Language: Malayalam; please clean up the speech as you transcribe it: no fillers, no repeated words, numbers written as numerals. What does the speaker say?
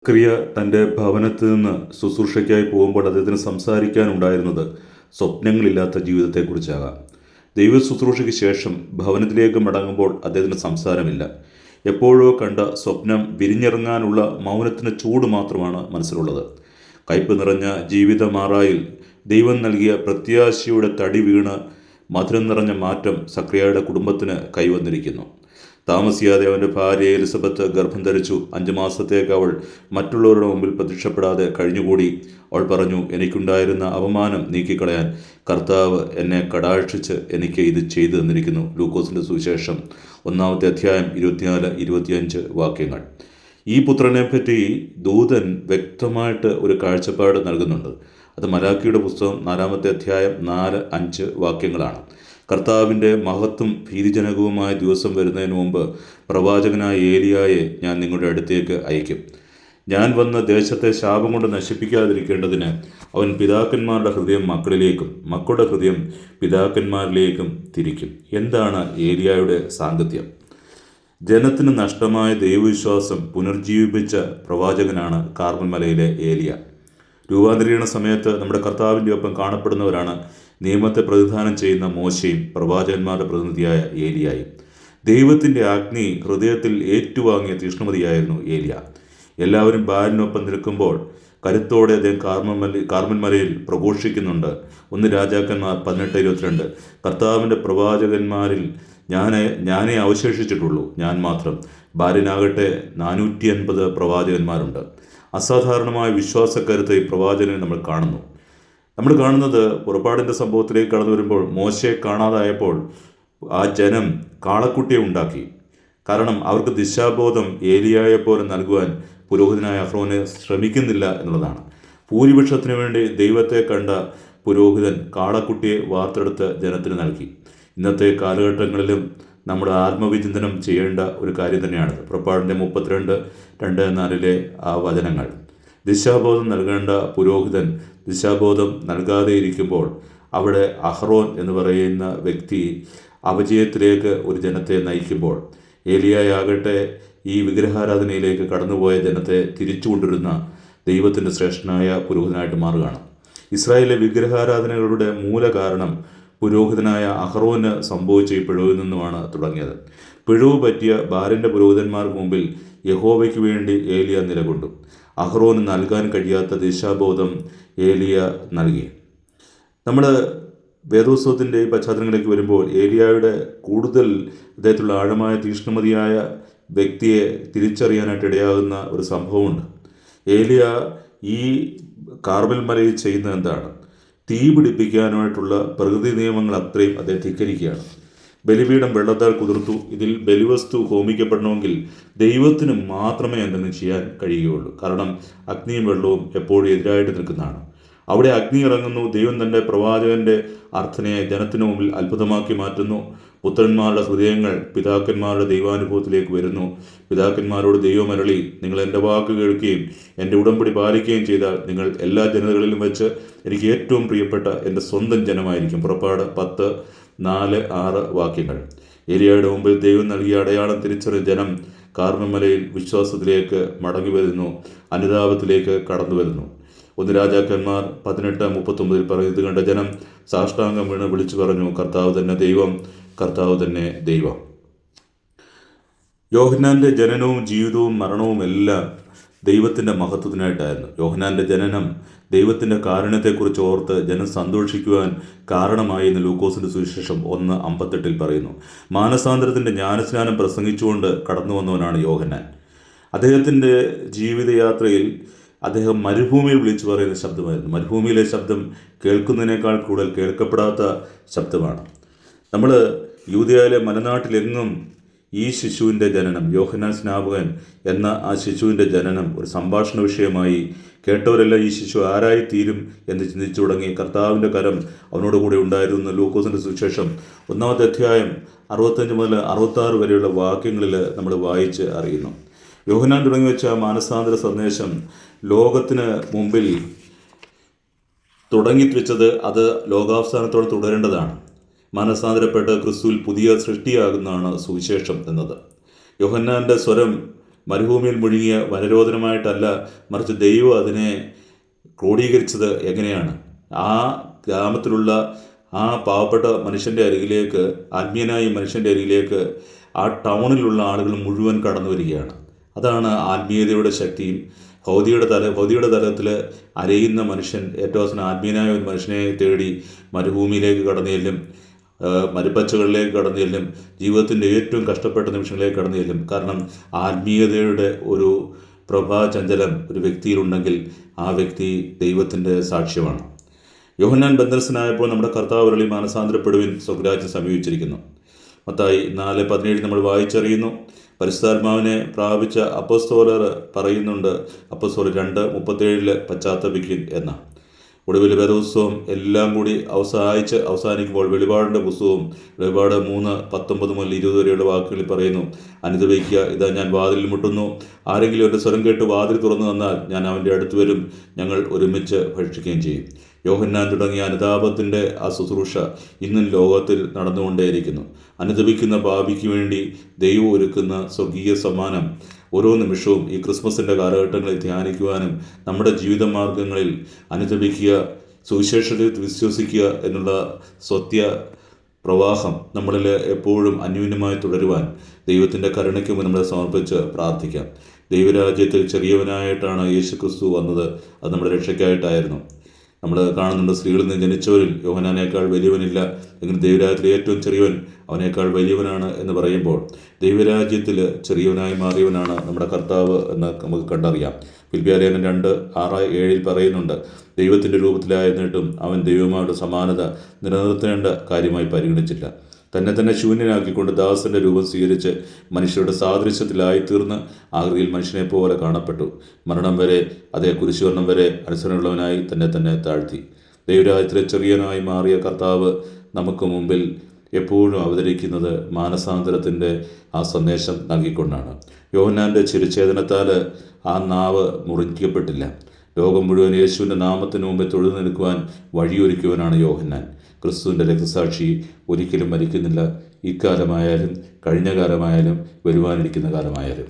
ക്രിയ തൻ്റെ ഭവനത്തിൽ നിന്ന് ശുശ്രൂഷയ്ക്കായി പോകുമ്പോൾ അദ്ദേഹത്തിന് സംസാരിക്കാനുണ്ടായിരുന്നത് സ്വപ്നങ്ങളില്ലാത്ത ജീവിതത്തെക്കുറിച്ചാകാം. ദൈവ ശുശ്രൂഷയ്ക്ക് ശേഷം ഭവനത്തിലേക്ക് മടങ്ങുമ്പോൾ അദ്ദേഹത്തിന് സംസാരമില്ല. എപ്പോഴോ കണ്ട സ്വപ്നം വിരിഞ്ഞിറങ്ങാനുള്ള മൗനത്തിന് ചൂട് മാത്രമാണ് മനസ്സിലുള്ളത്. കയ്പ് നിറഞ്ഞ ജീവിതമാറായിൽ ദൈവം നൽകിയ പ്രത്യാശയുടെ തടി വീണ് മധുരം നിറഞ്ഞ മാറ്റം സക്രിയയുടെ കുടുംബത്തിന് കൈവന്നിരിക്കുന്നു. താമസിയാതെ അവൻ്റെ ഭാര്യ എലിസബത്ത് ഗർഭം ധരിച്ചു. 5 മാസത്തേക്ക് അവൾ മറ്റുള്ളവരുടെ മുമ്പിൽ പ്രത്യക്ഷപ്പെടാതെ കഴിഞ്ഞുകൂടി. അവൾ പറഞ്ഞു, എനിക്കുണ്ടായിരുന്ന അപമാനം നീക്കിക്കളയാൻ കർത്താവ് എന്നെ കടാക്ഷിച്ച് എനിക്ക് ഇത് ചെയ്തു തന്നിരിക്കുന്നു. ലൂക്കോസിൻ്റെ സുവിശേഷം 1-ാമത്തെ അധ്യായം 24-25 വാക്യങ്ങൾ. ഈ പുത്രനെപ്പറ്റി ദൂതൻ വ്യക്തമായിട്ട് ഒരു കാഴ്ചപ്പാട് നൽകുന്നുണ്ട്. അത് മലാക്കിയുടെ പുസ്തകം 4-ാമത്തെ അധ്യായം 4-5 വാക്യങ്ങളാണ്. കർത്താവിൻ്റെ മഹത്വം ഭീതിജനകവുമായ ദിവസം വരുന്നതിന് മുമ്പ് പ്രവാചകനായ ഏലിയായെ ഞാൻ നിങ്ങളുടെ അടുത്തേക്ക് അയക്കും. ഞാൻ വന്ന് ദേശത്തെ ശാപം കൊണ്ട് നശിപ്പിക്കാതിരിക്കേണ്ടതിന് അവൻ പിതാക്കന്മാരുടെ ഹൃദയം മക്കളിലേക്കും മക്കളുടെ ഹൃദയം പിതാക്കന്മാരിലേക്കും തിരിക്കും. എന്താണ് ഏലിയായുടെ സാങ്കത്യം? ജനത്തിന് നഷ്ടമായ ദൈവവിശ്വാസം പുനർജീവിപ്പിച്ച പ്രവാചകനാണ് കാർമൽ മലയിലെ ഏലിയ. രൂപാന്തരീകരണ സമയത്ത് നമ്മുടെ കർത്താവിൻ്റെ ഒപ്പം കാണപ്പെടുന്നവരാണ് നിയമത്തെ പ്രതിദാനം ചെയ്യുന്ന മോശയും പ്രവാചകന്മാരുടെ പ്രതിനിധിയായ ഏലിയായും. ദൈവത്തിൻ്റെ അഗ്നി ഹൃദയത്തിൽ ഏറ്റുവാങ്ങിയ തീഷ്ണമതിയായിരുന്നു ഏലിയ. എല്ലാവരും ബാലിനൊപ്പം നിൽക്കുമ്പോൾ കരുത്തോടെ അദ്ദേഹം കാർമൽ മലയിൽ പ്രഘോഷിക്കുന്നുണ്ട്. 1 രാജാക്കന്മാർ 18:22. കർത്താവിൻ്റെ പ്രവാചകന്മാരിൽ ഞാനേ അവശേഷിച്ചിട്ടുള്ളൂ, ഞാൻ മാത്രം. ബാലിനാകട്ടെ 450 പ്രവാചകന്മാരുണ്ട്. അസാധാരണമായ വിശ്വാസക്കരുത്ത് ഈ പ്രവാചകനെ നമ്മൾ കാണുന്നത് പുറപ്പാടിൻ്റെ സംഭവത്തിലേക്ക് കടന്നു വരുമ്പോൾ മോശയെ കാണാതായപ്പോൾ ആ ജനം കാളക്കുട്ടിയെ ഉണ്ടാക്കി. കാരണം അവർക്ക് ദിശാബോധം ഏലിയായെപ്പോലെ നൽകുവാൻ പുരോഹിതനായ അഹ്റോന് ശ്രമിക്കുന്നില്ല എന്നുള്ളതാണ്. ഭൂരിപക്ഷത്തിനു വേണ്ടി ദൈവത്തെ കണ്ട പുരോഹിതൻ കാളക്കുട്ടിയെ വാർത്തെടുത്ത് ജനത്തിന് നൽകി. ഇന്നത്തെ കാലഘട്ടങ്ങളിലും നമ്മുടെ ആത്മവിചിന്തനം ചെയ്യേണ്ട ഒരു കാര്യം തന്നെയാണിത്. പുറപ്പാടിൻ്റെ 32:2-4 ആ വചനങ്ങൾ. ദിശാബോധം നൽകേണ്ട പുരോഹിതൻ ദിശാബോധം നൽകാതെ ഇരിക്കുമ്പോൾ അവിടെ അഹ്റോൻ എന്ന് പറയുന്ന വ്യക്തി അപജയത്തിലേക്ക് ഒരു ജനത്തെ നയിക്കുമ്പോൾ ഏലിയായാകട്ടെ ഈ വിഗ്രഹാരാധനയിലേക്ക് കടന്നുപോയ ജനത്തെ തിരിച്ചു കൊണ്ടുവരുന്ന ദൈവത്തിൻ്റെ ശ്രേഷ്ഠനായ പുരോഹിതനായിട്ട് മാറുകയാണ്. ഇസ്രായേലിലെ വിഗ്രഹാരാധനകളുടെ മൂലകാരണം പുരോഹിതനായ അഹ്റോന് സംഭവിച്ച ഈ പിഴവിൽ നിന്നുമാണ് തുടങ്ങിയത്. പിഴവ് പറ്റിയ ബാലിൻ്റെ പുരോഹിതന്മാർക്ക് മുമ്പിൽ യഹോവയ്ക്ക് വേണ്ടി ഏലിയ നിലകൊണ്ടു. അഹ്റോന് നൽകാൻ കഴിയാത്ത ദിശാബോധം ഏലിയ നൽകി. നമ്മൾ വേദോത്സവത്തിൻ്റെ ഈ പശ്ചാത്തലങ്ങളിലേക്ക് വരുമ്പോൾ ഏലിയായുടെ കൂടുതൽ അദ്ദേഹത്തുള്ള ആഴമായ തീഷ്ണമതിയായ വ്യക്തിയെ തിരിച്ചറിയാനായിട്ട് ഇടയാകുന്ന ഒരു സംഭവമുണ്ട്. ഏലിയ ഈ കാർമൽ മലയിൽ ചെയ്യുന്നത് എന്താണ്? തീ പിടിപ്പിക്കാനായിട്ടുള്ള പ്രകൃതി നിയമങ്ങൾ അത്രയും അദ്ദേഹം ധിക്കരിക്കുകയാണ്. ബലിപീഠം വെള്ളത്താൽ കുതിർത്തു. ഇതിൽ ബലിവസ്തു ഹോമിക്കപ്പെടണമെങ്കിൽ ദൈവത്തിന് മാത്രമേ എന്തെങ്കിലും ചെയ്യാൻ കഴിയുകയുള്ളൂ. കാരണം അഗ്നിയും വെള്ളവും എപ്പോഴും എതിരായിട്ട് നിൽക്കുന്നതാണ്. അവിടെ അഗ്നി ഇറങ്ങുന്നു. ദൈവം തൻ്റെ പ്രവാചകൻ്റെ അർത്ഥനയെ ജനത്തിന് മുമ്പിൽ അത്ഭുതമാക്കി മാറ്റുന്നു. പുത്രന്മാരുടെ ഹൃദയങ്ങൾ പിതാക്കന്മാരുടെ ദൈവാനുഭവത്തിലേക്ക് വരുന്നു. പിതാക്കന്മാരോട് ദൈവം അരുളി, നിങ്ങൾ എൻ്റെ വാക്ക് കേൾക്കുകയും എൻ്റെ ഉടമ്പടി പാലിക്കുകയും ചെയ്താൽ നിങ്ങൾ എല്ലാ ജനതകളിലും വെച്ച് എനിക്ക് ഏറ്റവും പ്രിയപ്പെട്ട എൻ്റെ സ്വന്തം ജനമായിരിക്കും. പുറപ്പാട് 10:4-6 വാക്യങ്ങൾ. ഏലിയായുടെ മുമ്പിൽ ദൈവം നൽകിയ അടയാളം തിരിച്ചറിഞ്ഞ ജനം കാർമൽ മലയിൽ വിശ്വാസത്തിലേക്ക് മടങ്ങി വരുന്നു, അനുതാപത്തിലേക്ക് കടന്നു വരുന്നു. 1 രാജാക്കന്മാർ 18:39 പറയുന്നത് കണ്ട ജനം സാഷ്ടാംഗം വീണ് വിളിച്ചു പറഞ്ഞു, കർത്താവ് തന്നെ ദൈവം, കർത്താവ് തന്നെ ദൈവം. യോഹന്നാൻ്റെ ജനനവും ജീവിതവും മരണവും എല്ലാം ദൈവത്തിൻ്റെ മഹത്വത്തിനായിട്ടായിരുന്നു. യോഹന്നാൻ്റെ ജനനം ദൈവത്തിൻ്റെ കാരുണ്യത്തെക്കുറിച്ച് ഓർത്ത് ജനം സന്തോഷിക്കുവാൻ കാരണമായി എന്ന് ലൂക്കോസിൻ്റെ സുവിശേഷം 1:58 പറയുന്നു. മാനസാന്തരത്തിൻ്റെ ജ്ഞാനസ്നാനം പ്രസംഗിച്ചുകൊണ്ട് കടന്നു വന്നവനാണ് യോഹന്നാൻ. അദ്ദേഹത്തിൻ്റെ ജീവിതയാത്രയിൽ അദ്ദേഹം മരുഭൂമിയിൽ വിളിച്ചു പറയുന്ന ശബ്ദമായിരുന്നു. മരുഭൂമിയിലെ ശബ്ദം കേൾക്കുന്നതിനേക്കാൾ കൂടുതൽ കേൾക്കപ്പെടാത്ത ശബ്ദമാണ്. നമ്മൾ യൂദയായിലെ മലനാട്ടിലെങ്ങും ഈ ശിശുവിൻ്റെ ജനനം, യോഹന്നാൻ സ്നാപകൻ എന്ന ആ ശിശുവിൻ്റെ ജനനം ഒരു സംഭാഷണ വിഷയമായി. കേട്ടവരെല്ലാം ഈ ശിശു ആരായിത്തീരും എന്ന് ചിന്തിച്ചു തുടങ്ങി. കർത്താവിൻ്റെ കരം അവനോട് കൂടെ ഉണ്ടായിരുന്നു. ലൂക്കോസിൻ്റെ സുവിശേഷം 1-ാമത്തെ അധ്യായം 65 മുതൽ 66 വരെയുള്ള വാക്യങ്ങളിൽ നമ്മൾ വായിച്ച് അറിയുന്നു. യോഹന്നാൻ തുടങ്ങി വെച്ച മാനസാന്തര സന്ദേശം ലോകത്തിന് മുമ്പിൽ തുടങ്ങിവെച്ചത് അത് ലോകാവസാനത്തോടെ തുടരേണ്ടതാണ്. മനസ്സാന്തരപ്പെട്ട് ക്രിസ്തുവിൽ പുതിയ സൃഷ്ടിയാകുന്നതാണ് സുവിശേഷം എന്നത്. യോഹന്നാൻ്റെ സ്വരം മരുഭൂമിയിൽ മുഴുകിയ വനരോധനമായിട്ടല്ല, മറിച്ച് ദൈവം അതിനെ ക്രോഡീകരിച്ചത് എങ്ങനെയാണ്? ആ ഗ്രാമത്തിലുള്ള ആ പാവപ്പെട്ട മനുഷ്യൻ്റെ അരികിലേക്ക്, ആത്മീയനായ മനുഷ്യൻ്റെ അരികിലേക്ക് ആ ടൗണിലുള്ള ആളുകൾ മുഴുവൻ കടന്നു വരികയാണ്. അതാണ് ആത്മീയതയുടെ ശക്തിയും. ഭൗതികയുടെ തലത്തിൽ അലയുന്ന മനുഷ്യൻ ഏറ്റവും അവസാനം ആത്മീയനായ ഒരു മനുഷ്യനെ തേടി മരുഭൂമിയിലേക്ക് കടന്നു ചെല്ലും, മരുപ്പച്ചകളിലേക്ക് കടന്നു ചെല്ലും, ജീവിതത്തിൻ്റെ ഏറ്റവും കഷ്ടപ്പെട്ട നിമിഷങ്ങളിലേക്ക് കടന്നു ചെല്ലും. കാരണം ആത്മീയതയുടെ ഒരു പ്രഭാചഞ്ചലം ഒരു വ്യക്തിയിലുണ്ടെങ്കിൽ ആ വ്യക്തി ദൈവത്തിൻ്റെ സാക്ഷ്യമാണ്. യോഹന്നാൻ ബന്ധനസ്ഥനായപ്പോൾ നമ്മുടെ കർത്താവ് അരുളി, മാനസാന്തരപ്പെടുവിൻ, സ്വർഗ്ഗരാജ്യം സമീപിച്ചിരിക്കുന്നു. മത്തായി 4:17 നമ്മൾ വായിച്ചറിയുന്നു. പരിശുദ്ധാത്മാവിനെ പ്രാപിച്ച അപ്പോസ്തലർ പറയുന്നുണ്ട്, അപ്പോസ്തലർ 2:37 പശ്ചാത്തപിക്കുവിൻ എന്ന. ഒടുവിൽ വേദപുസ്തകം എല്ലാം കൂടി അവസാനിക്കുമ്പോൾ വെളിപാടിൻ്റെ പുസ്തകവും വെളിപാട് 3:19 മുതൽ 20 വരെയുള്ള വാക്കുകളിൽ പറയുന്നു, അനുതപിക്കുക, ഇതാ ഞാൻ വാതിലിൽ മുട്ടുന്നു, ആരെങ്കിലും എൻ്റെ സ്വരം കേട്ട് വാതിൽ തുറന്നു തന്നാൽ ഞാൻ അവൻ്റെ അടുത്ത് വരും, ഞങ്ങൾ ഒരുമിച്ച് ഭക്ഷിക്കുകയും ചെയ്യും. യോഹന്നാൻ തുടങ്ങിയ അനുതാപത്തിൻ്റെ ആ ശുശ്രൂഷ ഇന്നും ലോകത്തിൽ നടന്നുകൊണ്ടേയിരിക്കുന്നു. അനുതപിക്കുന്ന പാപിക്ക് വേണ്ടി ദൈവം ഒരുക്കുന്ന സ്വർഗീയ സമ്മാനം ഓരോ നിമിഷവും ഈ ക്രിസ്മസിൻ്റെ കാലഘട്ടങ്ങളിൽ ധ്യാനിക്കുവാനും നമ്മുടെ ജീവിതമാർഗങ്ങളിൽ അനുതപിക്കുക, സുവിശേഷത്തിൽ വിശ്വസിക്കുക എന്നുള്ള സത്യ പ്രവാഹം നമ്മളിൽ എപ്പോഴും അന്യോന്യമായി തുടരുവാൻ ദൈവത്തിൻ്റെ കരുണയ്ക്ക് മുന്നിൽ നമ്മളെ സമർപ്പിച്ച് പ്രാർത്ഥിക്കാം. ദൈവരാജ്യത്തിൽ ചെറിയവനായിട്ടാണ് യേശുക്രിസ്തു വന്നത്. അത് നമ്മുടെ രക്ഷയ്ക്കായിട്ടായിരുന്നു. നമ്മൾ കാണുന്നുണ്ട്, സ്ത്രീകളിൽ നിന്ന് ജനിച്ചവരിൽ യോഹന്നാനേക്കാൾ വലിയവനില്ല, എങ്കിലും ദൈവരാജ്യത്തിൽ ഏറ്റവും ചെറിയവൻ അവനേക്കാൾ വലിയവനാണ് എന്ന് പറയുമ്പോൾ ദൈവരാജ്യത്തിൽ ചെറിയവനായി മാറിയവനാണ് നമ്മുടെ കർത്താവ് എന്ന് നമുക്ക് കണ്ടറിയാം. ഫിലിപ്പിയർ 2:6-7 പറയുന്നുണ്ട്, ദൈവത്തിൻ്റെ രൂപത്തിലായിരുന്നിട്ടും അവൻ ദൈവമായുള്ള സമാനത നിലനിർത്തേണ്ട കാര്യമായി പരിഗണിച്ചില്ല. തന്നെ ശൂന്യനാക്കിക്കൊണ്ട് ദാസൻ്റെ രൂപം സ്വീകരിച്ച് മനുഷ്യരുടെ സാദൃശ്യത്തിലായിത്തീർന്ന് ആകൃതിയിൽ മനുഷ്യനെ പോലെ കാണപ്പെട്ടു. മരണം വരെ, അതേ കുരിശുമരണം വരെ അനുസരണമുള്ളവനായി തന്നെ താഴ്ത്തി. ദൈവരാജ്യത്തിലെ ചെറിയനായി മാറിയ കർത്താവ് നമുക്ക് മുമ്പിൽ എപ്പോഴും അവതരിക്കുന്നത് മാനസാന്തരത്തിൻ്റെ ആ സന്ദേശം നൽകിക്കൊണ്ടാണ്. യോഹന്നാൻ്റെ ചിരച്ഛേദനത്താൽ ആ നാവ് മുറിക്കപ്പെട്ടില്ല. ലോകം മുഴുവൻ യേശുവിൻ്റെ നാമത്തിന് മുമ്പേ തൊഴുതു നിൽക്കുവാൻ വഴിയൊരുക്കുവാനാണ് യോഹന്നാൻ. ക്രിസ്തുവിൻ്റെ രക്തസാക്ഷി ഒരിക്കലും മരിക്കുന്നില്ല, ഇക്കാലമായാലും കഴിഞ്ഞ കാലമായാലും വരുവാനിരിക്കുന്ന കാലമായാലും.